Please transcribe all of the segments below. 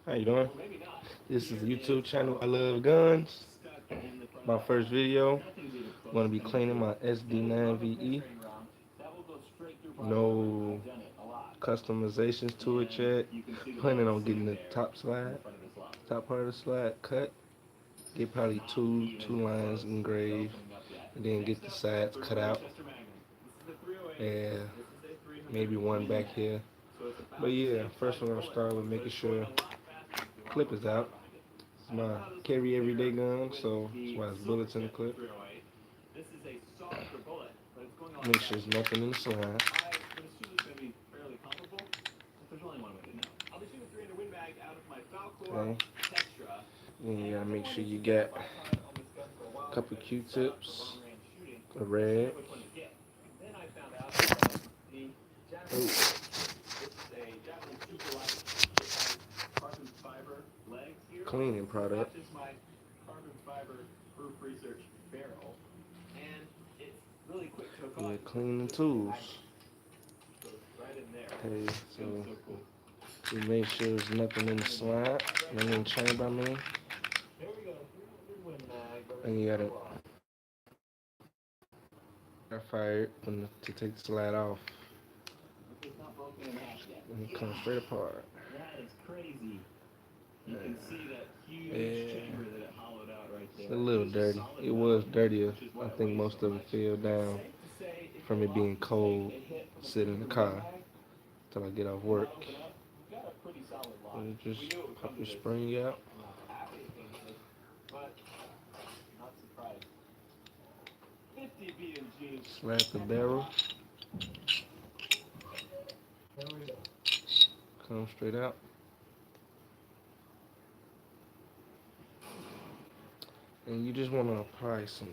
How you doing? This is a YouTube channel. I love guns. My first video. I'm gonna be cleaning my Sd9ve. No customizations to it yet. Planning on getting the top part of the slide cut. Get probably two lines engraved, and then get the sides cut out. And maybe one back here. But yeah, first we're gonna start with making sure clip is out. It's my carry everyday gun, so that's why it's bullets in the clip. Make sure there's nothing in the slide. Okay. Then you gotta make sure you get a couple Q-tips, a red. Ooh. Cleaning product. Yeah, cleaning tools. Okay, so we make sure there's nothing in the slide, nothing in the chamber, I mean. And you gotta fire it to take the slide off. And it comes straight apart. Yeah. It's a little dirty. It was dirtier. I think most of it fell down from it being cold, sitting in the car till I get off work. And just pop your spring out. Slap the barrel. Come straight out. And you just want to apply some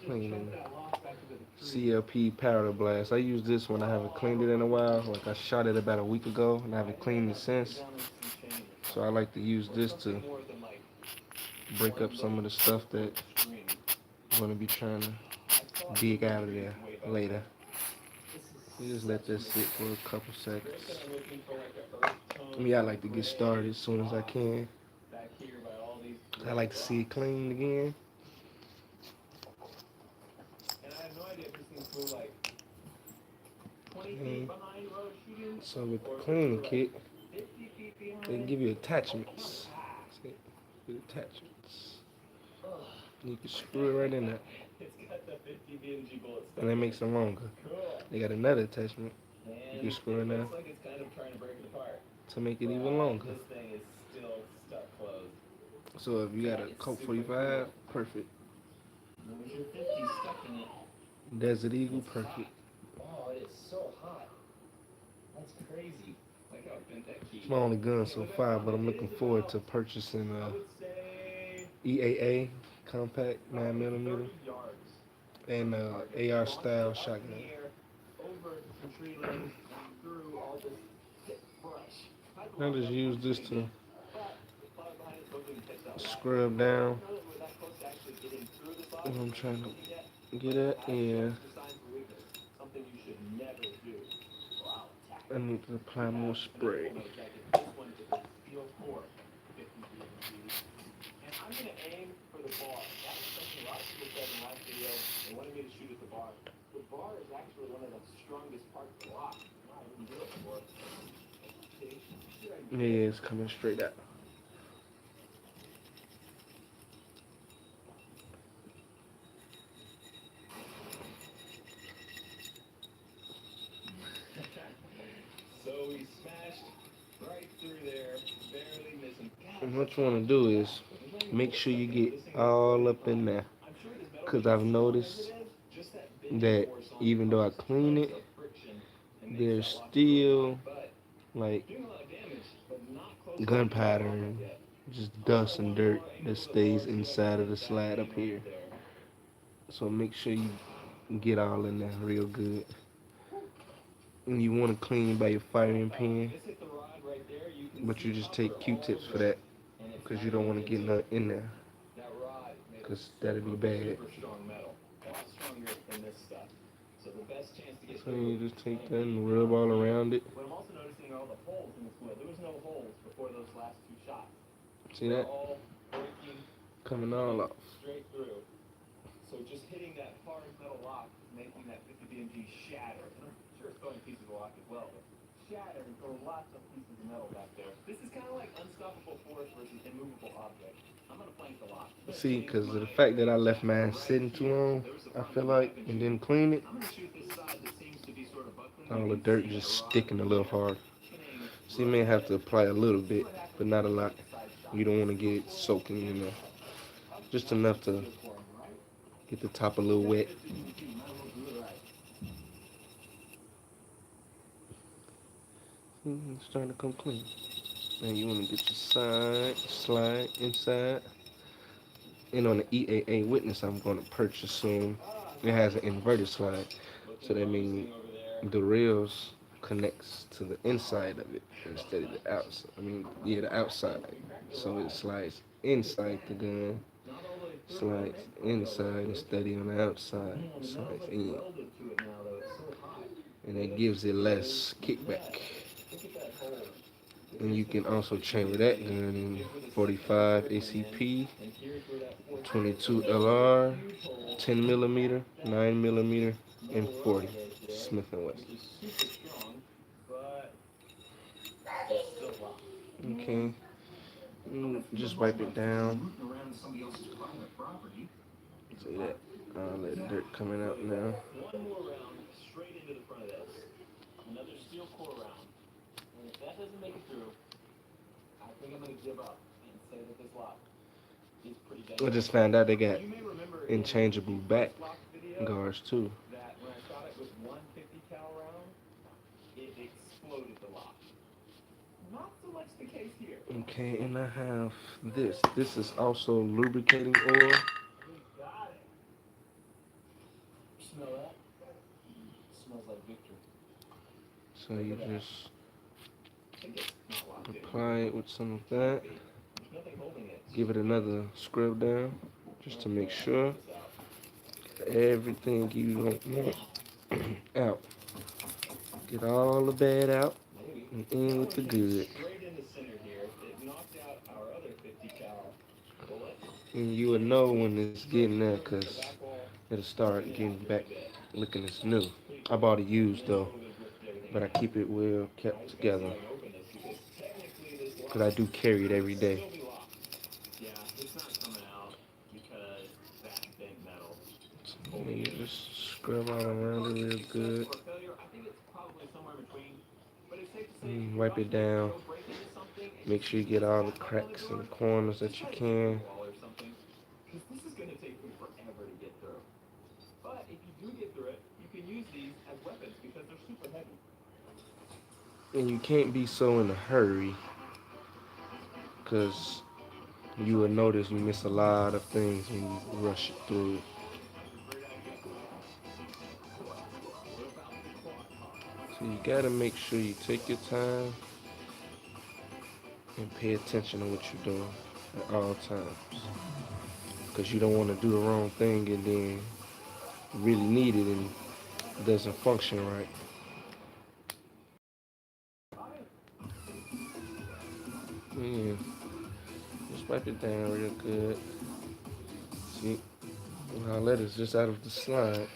cleaning CLP powder blast. I use this when I haven't cleaned it in a while. Like I shot it about a week ago and I haven't cleaned it since. So I like to use this to break up some of the stuff that I'm going to be trying to dig out of there later. You just let this sit for a couple seconds. I like to get started as soon as I can. I like to see it cleaned again. And so with the cleaning kit, they give you attachments. See, with attachments. You can screw it right in there. And that makes it longer. They got another attachment. You can screw in there to make it even longer. So if you got a Colt 45, perfect. Desert Eagle, perfect. Oh, it is so hot. That's crazy. It's my only gun so far, but I'm looking forward to purchasing EAA compact 9mm and AR style shotgun. I just use this to scrub down what I'm trying to get at. Yeah. I need to apply more spray. Yeah, it's coming straight out. So we smashed right through there, barely missing. And what you want to do is make sure you get all up in there. Because I've noticed that even though I clean it, there's still like gunpowder and just dust and dirt that stays inside of the slide up here. So make sure you get all in there real good. And you want to clean by your firing pin, but you just take Q-tips for that because you don't want to get nothing in there because that'd be bad. So the best chance to get So through. you just take that and rub all around it. What I'm also noticing are all the holes in this wheel. There was no holes before those last two shots. See They're that? all breaking Coming all off. straight through. So just hitting that hard metal lock is making that 50 BMG shatter. And I'm sure it's throwing pieces of lock as well, but shatter and throw lots of pieces of metal back there. This is kind of like unstoppable force versus immovable object. I'm gonna plank the lock. See, because of the fact that I left mine sitting too long, I feel like, and didn't clean it, I'm gonna shoot this side that seems to be sort of buckling. all the dirt just sticking a little hard. So you may have to apply a little bit, but not a lot. You don't want to get it soaking, you know. Just enough to get the top a little wet. It's starting to come clean. Now you want to get your slide inside. And on the EAA Witness I'm going to purchase soon, it has an inverted slide. So that means the rails connects to the inside of it instead of the outside. The outside. So it slides inside the gun, slides inside instead of on the outside, slides in. And it gives it less kickback. And you can also chamber that gun in 45 ACP, 22 LR, 10 millimeter, 9 millimeter, and 40 Smith & Wesson. Okay, just wipe it down. See that? All that dirt coming out now. One more round straight into the front of this. Another steel core round. And if that doesn't make it through, I think I'm going to give up and say that this lock is pretty dead. I just found out they got interchangeable back guards too. That when I shot it with 150 cal round, it exploded the lock. Not so much the case here. Okay, and I have this. This is also lubricating oil. We got it. Smell that? It smells like victory. So you just apply it with some of that. Give it another scrub down just to make sure everything you don't want out. Get all the bad out and in with the good. And you will know when it's getting there because it'll start getting back looking as new. I bought it used though, but I keep it well kept together because I do carry it every day. Yeah, it's not coming out because that bent metal. So you just scrub all around it real good. And wipe it down. Make sure you get all the cracks and the corners that you can. This is going to take me forever to get through. But if you do get through it, you can use these as weapons because they're super heavy. And you can't be so in a hurry because you will notice you miss a lot of things when you rush it through. So you gotta make sure you take your time and pay attention to what you're doing at all times. Because you don't want to do the wrong thing and then really need it and it doesn't function right. Yeah. Just wipe it down real good. See, all that is just out of the slide.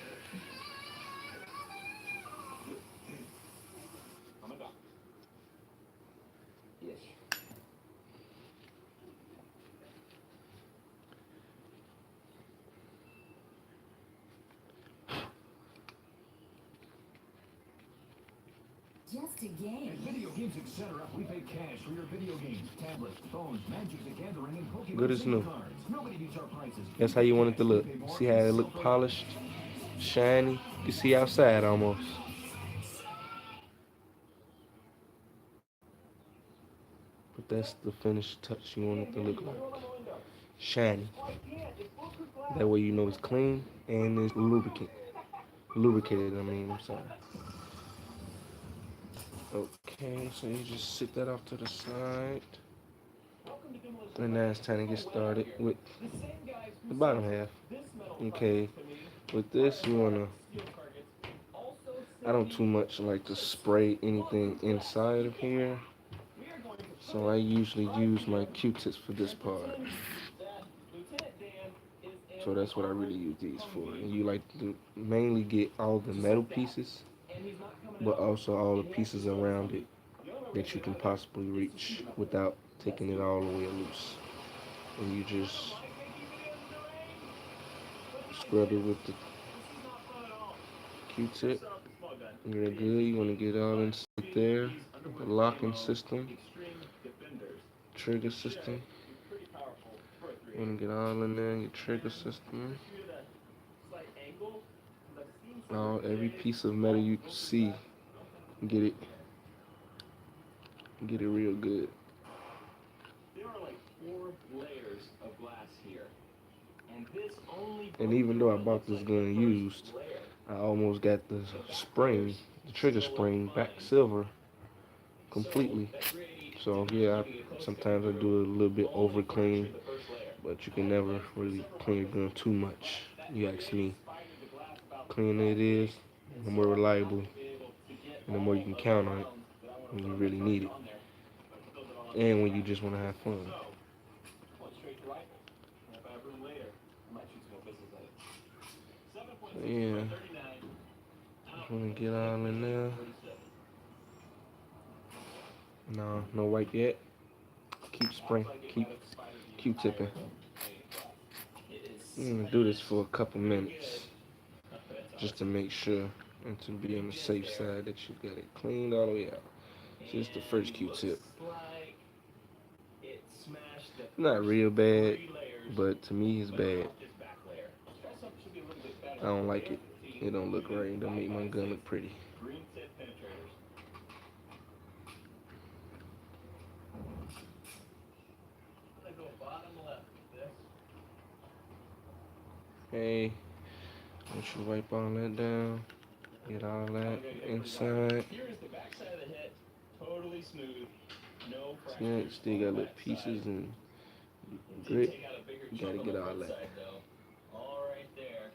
Just a game. At Video Games Etc., we pay cash for your video games, tablets, phones, Magic the Gathering, and Pokemon Good as new. cards. Nobody beats our prices. That's how you want it to look. See how it look polished, shiny? You can see outside almost. But that's the finished touch you want it to look like. Shiny. That way you know it's clean and it's lubricated, I'm sorry. Okay, so you just sit that off to the side. And now it's time to get started with the bottom half. Okay, with this you want to I don't too much like to spray anything inside of here, so I usually use my Q-tips for this part. So that's what I really use these for. And you like to mainly get all the metal pieces, but also all the pieces around it that you can possibly reach without taking it all the way loose. And you just scrub it with the Q-tip. You're good. You want to get all inside there. The locking system, trigger system. You want to get all in there. Your trigger system. All every piece of metal you can see. Get it. Get it real good. There are like 4 layers of glass here. And even though I bought this gun used, I almost got the spring, the trigger spring, back silver completely. So yeah, sometimes I do a little bit over clean, but you can never really clean your gun too much. You ask me. Cleaner it is, the more reliable, and the more you can count on it when you really need it, and when you just want to have fun. So yeah, just want to get all in there. No, no wipe yet. Keep spraying, keep Q-tipping. I'm gonna do this for a couple minutes, just to make sure and to be on the safe side that you got it cleaned all the way out. Just the first Q-tip. Not real bad, but to me it's bad. I don't like it. It don't look right. It don't make my gun look pretty. Okay, once you wipe all that down, get all that inside. See, you still got little pieces and grit. You gotta get all that. All right there.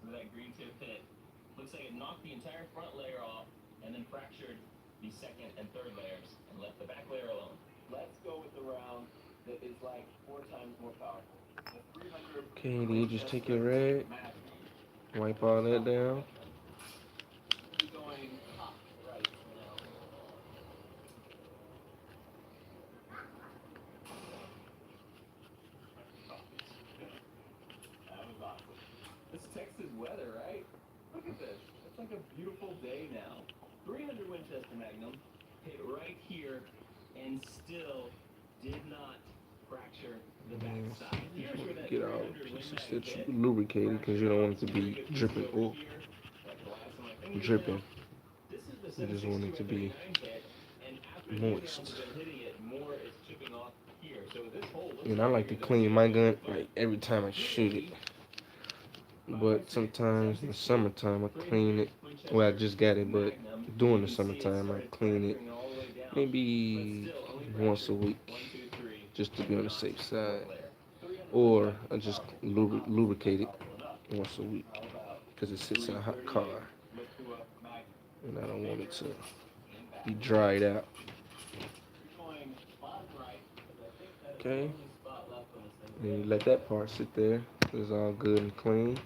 So that green tip hit. Looks like it knocked the entire front layer off and then fractured the second and third layers and left the back layer alone. Let's go with the round that is like 4 times more powerful. Okay, then you just take your rag, wipe all that down. This Texas weather, right? Look at this. It's like a beautiful day now. 300 Winchester Magnum hit right here and still did not fracture the backside. Here's where that Get all 300 Win pieces Mag that hit. you lubricated because you don't want it to be dripping oil, dripping. You just want it to be moist. And I like to clean my gun like every time I shoot it. But sometimes in the summertime I clean it. Well, I just got it, but during the summertime I clean it maybe once a week, just to be on the safe side. Or I just lubricate it once a week because it sits in a hot car, and I don't want it to be dried out. Okay, and you let that part sit there. It's all good and clean.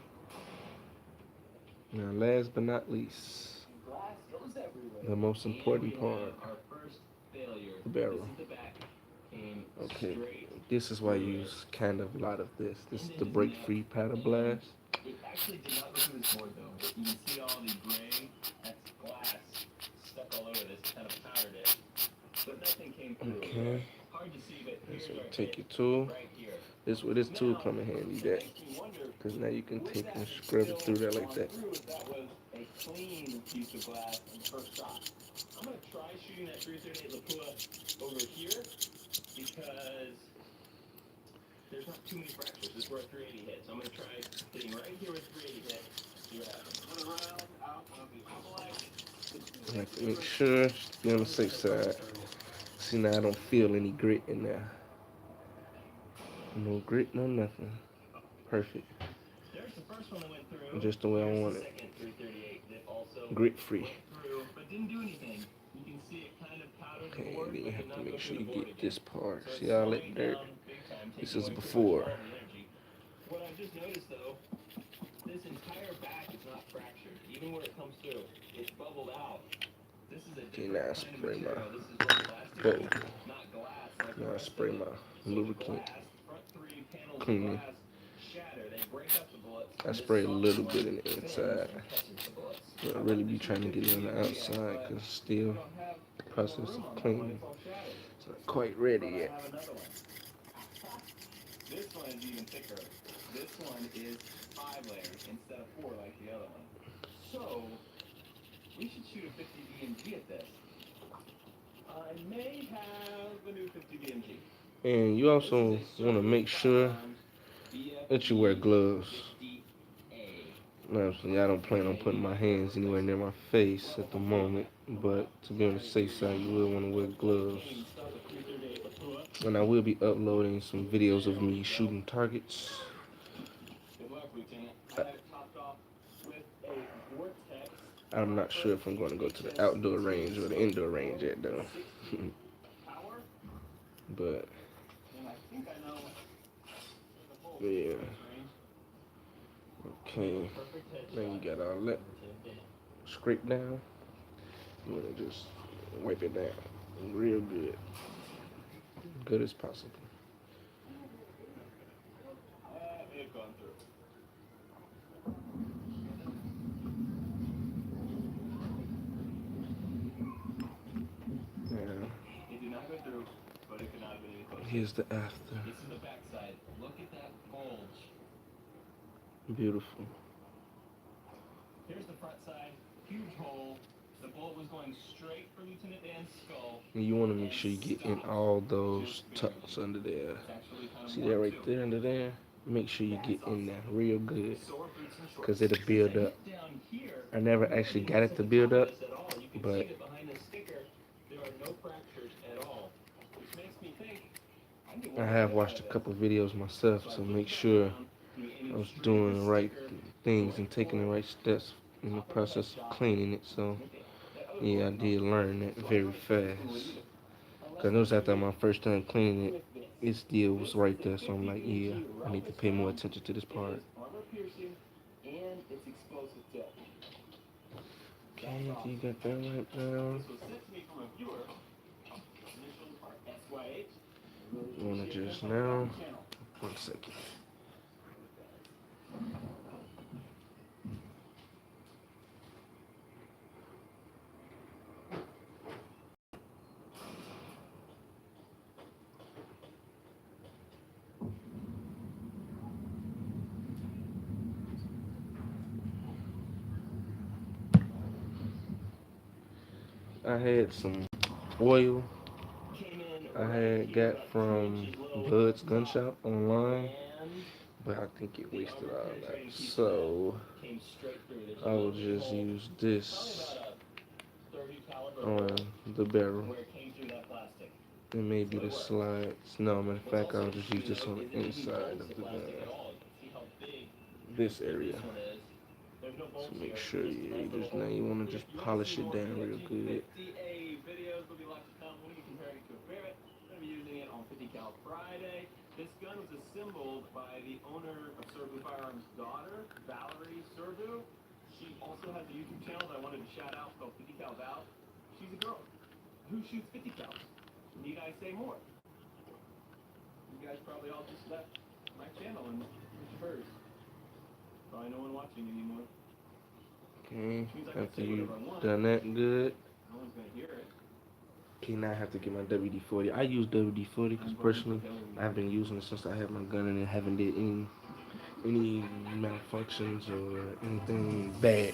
Now, last but not least, the most important part, the barrel. Okay, this is why I use kind of a lot of this. This is the break-free powder blast. It actually did not look through this board though. You can see all the gray, that's glass, stuck all over this, kind of powdered it. But nothing came through. Okay. Hard to see, but here's So our take hit your tool. right here. This where this tool come in handy, that, because now you can take and scrub it through that like that. That was a clean piece of glass in the first shot. I'm gonna try shooting that 338 Lapua over here because there's not too many fractures. This is where a 380 hit. So I'm gonna try hitting right here with 380 hit. See what happens. I like to make sure to be on the safe side. See, now I don't feel any grit in there. No grit, no nothing. Perfect. There's the first one that went through. Just the way I want it. 338 that also Grit free. went through, but didn't do anything. You can see it kind of powdered the Okay, board, then you but have did to not go make sure through you the board get again. this part. So it See all slowed that dirt? down big time, This taking is away pretty much before. all the energy. What I've just noticed though, this entire back is not fractured. Even where it comes through, it's bubbled out. This is a Okay, different now I kind of spray my material. This is rubber elastic, button. not glass like Now the I rest spray of it. my So the lubricant glass, front three panels of cleaning. glass shatter. They break up the bullets. I And this spray a softer little one bit in the bends inside. and catches the bullets. I really be trying to get it on the outside because still We don't have the process room of on that one. cleaning. It's all shattered. It's not quite ready But I yet. have another one. This one is even thicker. This one is 5 layers instead of 4 like the other one. So, we should shoot a 50 BMG at this. I may have a new 50 BMG. And you also want to make sure that you wear gloves. Obviously, I don't plan on putting my hands anywhere near my face at the moment, but to be on the safe side, you will want to wear gloves. And I will be uploading some videos of me shooting targets. I'm not sure if I'm going to go to the outdoor range or the indoor range yet, though. But yeah. Okay. Now you got all that scraped down. You want to just wipe it down real good. Good as possible. It did not go through, but it could not have been any closer. Here's the after. This is the backside. Look at that bulge. Beautiful. Here's the front side. Huge hole. The bullet was going straight for Lieutenant Dan's skull. And you want to make sure you get in all those tucks under there. See that right there under there? Make sure you get in there real good, because it'll build up. I never actually got it to build up, but I have watched a couple videos myself to make sure I was doing the right things and taking the right steps in the process of cleaning it. So yeah, I did learn that very fast. Cause I noticed after my first time cleaning it, it still was right there. So I'm like, yeah, I need to pay more attention to this part. Okay, you got that right now. You wanna just now? 1 second. I had some oil I had got from Bud's Gun Shop online, but I think it wasted all that. So I will just use this on the barrel. And maybe the slides. No, matter of fact, I'll just use this on the inside of the gun. This area. So make sure you just now you want to just polish it down real good. This gun was assembled by the owner of Serbu Firearms' daughter, Valerie Serbu. She also has a YouTube channel that I wanted to shout out called 50 Cal Val. She's a girl who shoots 50 cal. Need I say more? You guys probably all just left my channel and switched hers. Probably no one watching anymore. Okay, after you've done that good. No one's gonna hear it. Okay, now I have to get my WD-40. I use WD-40 because personally, I've been using it since I had my gun and it haven't did any malfunctions or anything bad.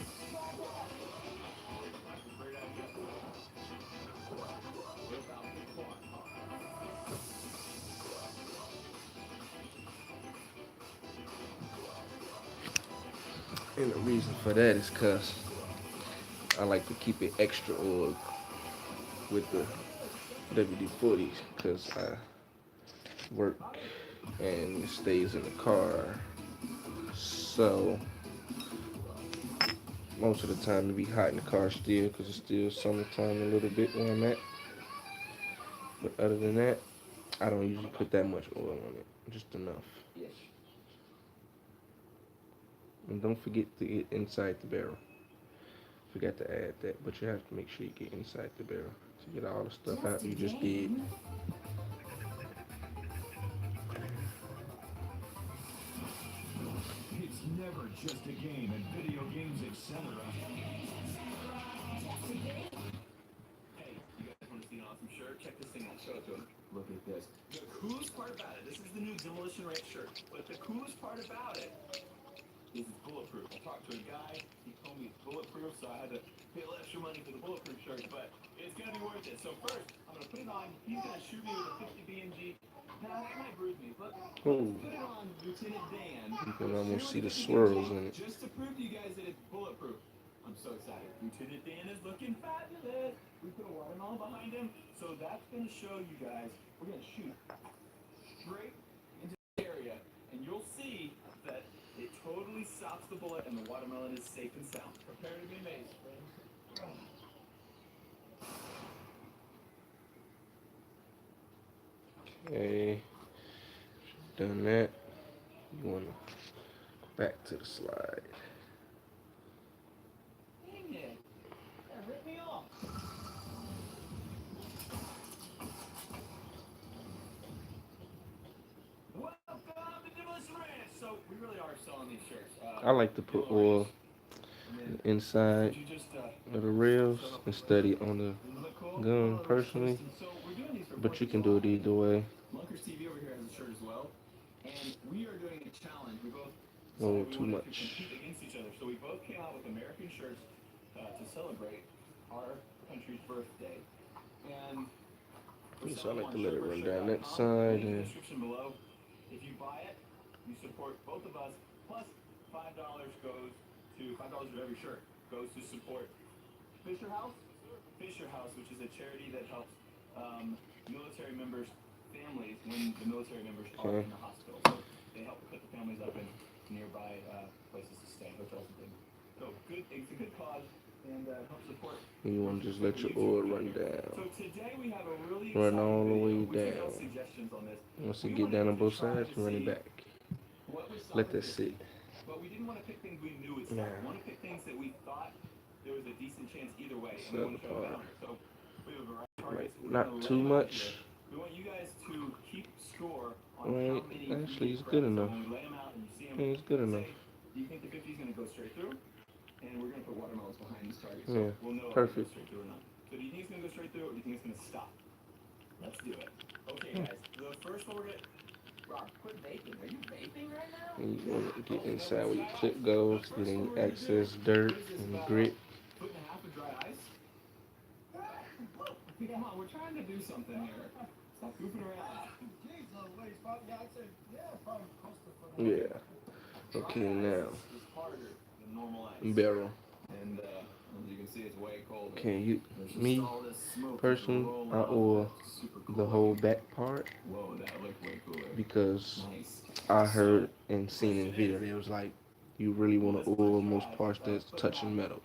And the reason for that is because I like to keep it extra oil with the WD-40 because I work and it stays in the car. So most of the time it be hot in the car still because it's still summertime a little bit where I'm at. But other than that, I don't usually put that much oil on it, just enough. And don't forget to get inside the barrel. Forgot to add that, but you have to make sure you get inside the barrel to get all the stuff out you just did. It's never just a game in video games, etc. Hey, you guys want to see an awesome shirt? Check this thing out. Show it to them. Look at this. The coolest part about it, this is the new Demolition Ranch shirt, but the coolest part about it is it's bulletproof. I talked to a guy, he told me it's bulletproof, so I had to pay a little extra money for the bulletproof shirt, but it's going to be worth it. So first, I'm going to put it on. He's going to shoot me with a 50 BMG. Now, that might bruise me, but let's put it on Lieutenant Dan. You can almost see the swirls in it. Just to prove to you guys that it's bulletproof. I'm so excited. Lieutenant Dan is looking fabulous. We put a watermelon behind him, so that's going to show you guys. We're going to shoot straight into the area, and you'll see that it totally stops the bullet, and the watermelon is safe and sound. Prepare to be amazed, friends. Okay, done that. You want to go back to the slide. Dang it. That ripped me off. Welcome to Demolition Ranch. So we really are selling these shirts. I like to put oil inside of the rails instead of on the gun personally, but you can do it either way. Lunkers TV over here has a shirt as well, and we are doing a challenge. We both Oh, decided we too wanted to much. compete against each other, so we both came out with American shirts to celebrate our country's birthday. And Yes, I like to let it run down that side. in the And description below. If you buy it, you support both of us. Plus, $5 goes to $5 of every shirt goes to support Fisher House. Fisher House, which is a charity that helps military members' families when the military members are in the hospital. So they help put the families up in nearby places to stay, hotels and things. So good, it's a good cause and help support. you want to just let your oil run down. So today we have a really Run exciting all the video. way We took down. out suggestions on this. Once We you get wanted down on to both try sides, to run it see back. what was Let solid that here. sit. But we didn't want to pick things we knew would stop. Nah. We want to pick things that we thought there was a decent chance either way, and we Set want to show a apart. balance. So we have a variety of Right, targets. We're not gonna too lay them out much. here. We want you guys to keep score on Right, how many you actually, get it's correct. good So enough. when we lay them out and you see them, Yeah, it's good enough. say, do you think the 50 is going to go straight through? And we're going to put watermelons behind this target, so Yeah, we'll know if it perfect. goes straight through or not. So do you think it's going to go straight through, or do you think it's going to stop? Let's do it. Okay, guys. The first one we're going to... Rob, quit vaping. Are you vaping right now? And you want to get inside where your clip goes, get any excess dirt and grit. Foot and a half of dry ice? Come on, we're trying to do something here. Stop goofing around. Yeah. Okay, now It's harder than normal ice. barrel. And as you can see, it's way colder. Okay, There's just me all this smoke personally, rolling I off. oil That's super the cool. whole back part Whoa, that looked way cooler. because Nice. I heard and seen in video they was like you really want to oil most parts that's touching metal,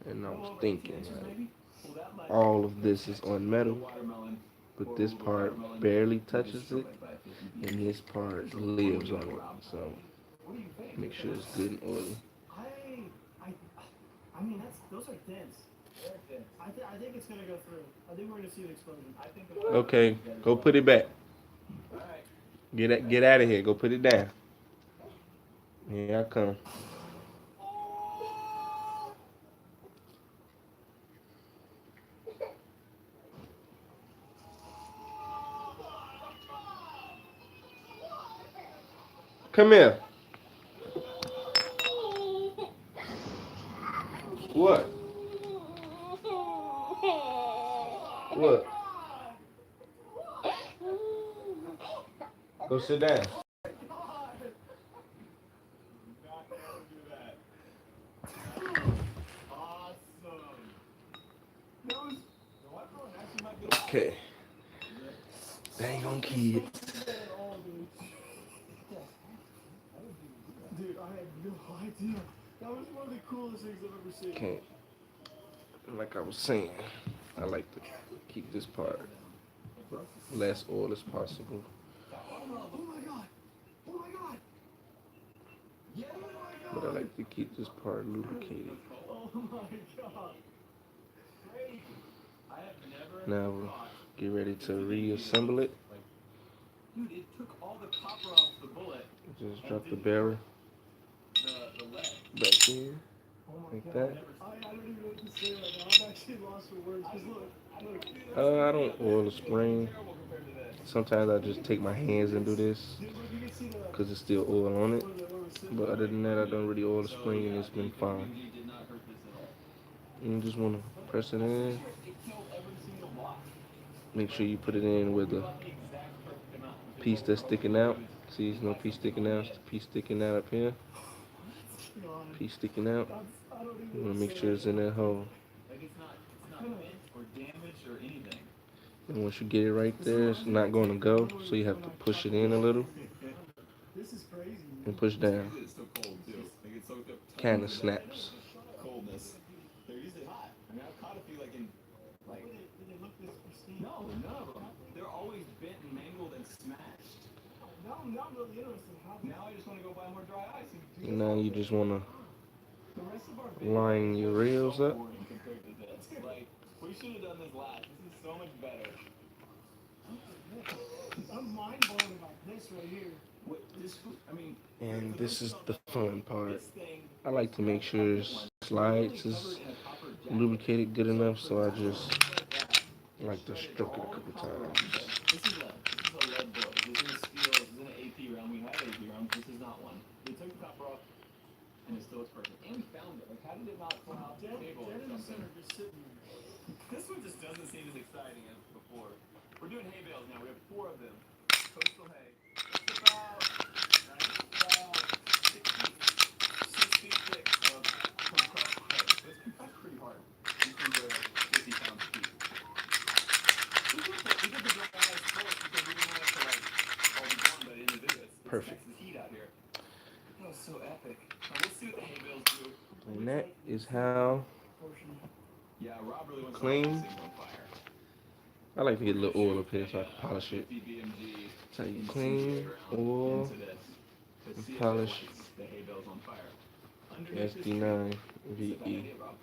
and I was thinking like all of this is on metal, but this part barely touches it, and this part lives on it. So make sure it's good and oily. I mean, those are dense. I think it's gonna go through. I think we're gonna see an explosion. Okay, go put it back. Get out of here. Go put it down. Here I come. Come here. What? What? Go sit down. Okay. Dang on kids. Dude, I had no idea That was one of the coolest things I've ever seen. Can't. Like I was saying, I like to keep this part less oil as possible. Oh my god! Oh my god! Yeah! Oh my But I god! like to keep this part lubricated. Oh my god! Great! I have never Now we'll thought, get ready to reassemble it. dude, it took all the copper off the bullet, Just drop the barrel the lead. back in, Oh my like god. that. I don't even know what to say right now. I'm actually lost for words. Cause look. I don't oil the spring. Terrible compared to this. Sometimes I just take my hands and do this Dude, look, you can see the. because it's still oil on it. Where we're sitting. But other than that, I don't really oil the spring and it's been fine. BMG did not hurt this at all. You just want to press it in. It killed every single block. Make sure you put it in with the About the exact perfect amount. piece that's sticking out. See, there's no piece sticking out. It's the piece sticking out up here. God. Piece sticking out. I don't even You know want what to make sure it's in that hole. Like it's not bent or damaged or anything. And once you get it right there, it's not going to go. So you have to push it in a little This is crazy. and push down. It's so cold too. Like it's soaked up. Kind of snaps. Coldness. They're usually hot. I mean, I've caught a few like in like. Did they look this pristine? No, none of them. They're always bent and mangled and smashed. Now I'm really interested. How Now I just want to go buy more dry ice. And now you just want to the rest of our line your rails up. Boring compared to this. Like we should have done this last. This is so much better. I'm mind blown about this right here. What this? I mean, And this is the fun part. this thing. I like to make sure it slides is lubricated good enough, so I just like to stroke it a couple times. This is a lead bullet. This is a steel. This is an AP round. We have AP rounds. This is not one. They took the copper off, and it still looks perfect. And we found it. Like, how did it not fall off the table or Dead in the something? center, just sitting there. This one just doesn't seem as exciting as before. We're doing hay bales now. We have 4 of them. Coastal hay. It's about 6 feet thick of compressed hay. So it's compressed pretty hard. These things are 50 pounds deep. We did the dry ice first because we didn't want it to like all be gone by the end of this. Perfect. It's the heat out here. That was so epic. Now let's see what the hay bales do. And that is how Yeah, Rob really wants Clean. to light things on fire. I like to get a little oil up here so I can polish it. 50 BMG So you clean, oil, into this. Let's and see if it polish lights the hay bales on fire. Underneath this Sd9ve tree. Bad idea, Rob.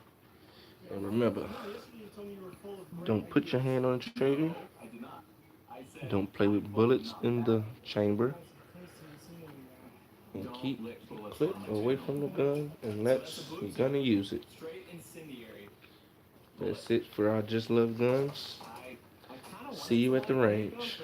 And remember, Yesterday you told me you were full of don't put your hand on the trigger. I did not. I said Don't play with bullets in the chamber. And don't keep lick the bullets clip on my away channel. from the gun unless you're gonna use it. Straight incendiary. That's it for our Just Love Guns. I kinda See you at the range.